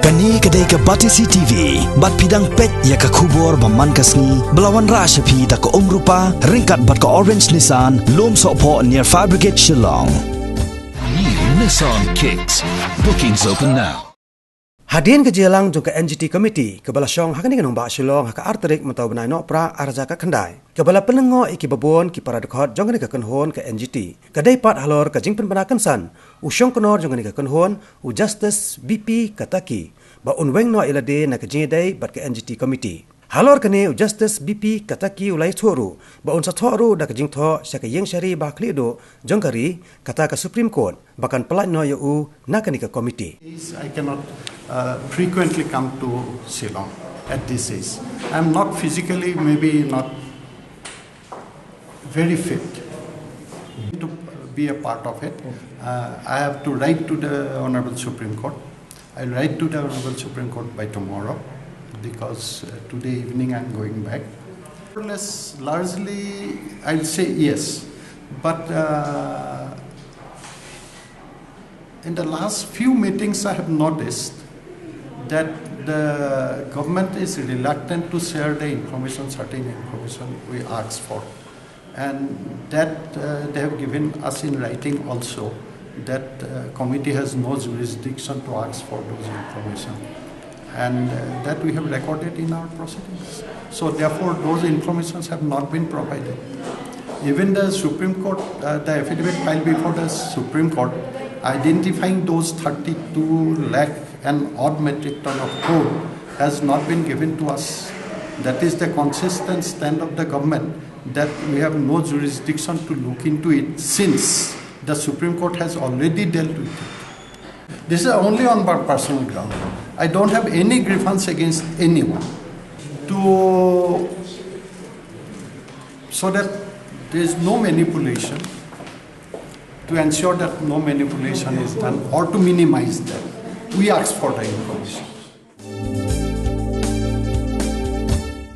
Kani kadai ka Batisi TV, bat pidang pet ya ka kubor baman kasni, belawan rasha pi da ka rupa, ringkat bat ka orange Nissan, lom sopo near Fire Brigade Shillong. New Nissan Kicks. Bookings open now. Hadian ke jelang jong ke NGT Committee ke bala Shong hakani ke nombak Shillong haka arterik mentau benai nok pra arja ka kendai. Ke bala penengo iki babon ki para dekhot jong ke kenhon ke NGT. Kadai pat halor ke jing penbana kensan. U Shongknor jong ke kenhon u Justice BP Katakey. Ba unweng no ilade na ke jidai bat ke NGT Committee. Halor kene u Justice BP Katakey ulai thoru. Ba un sa thoru da ke jing tho sya ke yeng syari ba klido jong kari kata ke Supreme Court bahkan pelaj no yu na ke committee. I cannot frequently come to Shillong at this age. I am not physically, maybe not very fit to be a part of it. I have to write to the Honorable Supreme Court. I'll write to the Honorable Supreme Court by tomorrow because today evening I'm going back. More or less, largely, I'll say yes. But in the last few meetings I have noticed that the government is reluctant to share the information, certain information we ask for. And that they have given us in writing also that committee has no jurisdiction to ask for those information. And that we have recorded in our proceedings. So therefore those informations have not been provided. Even the Supreme Court, the affidavit filed before the Supreme Court identifying those 32 lakh and odd metric ton of coal has not been given to us. That is the consistent stand of the government that we have no jurisdiction to look into it since the Supreme Court has already dealt with it. This is only on personal ground. I don't have any grievance against anyone so that there is no manipulation, to ensure that no manipulation is done or to minimize that. We ask for the information.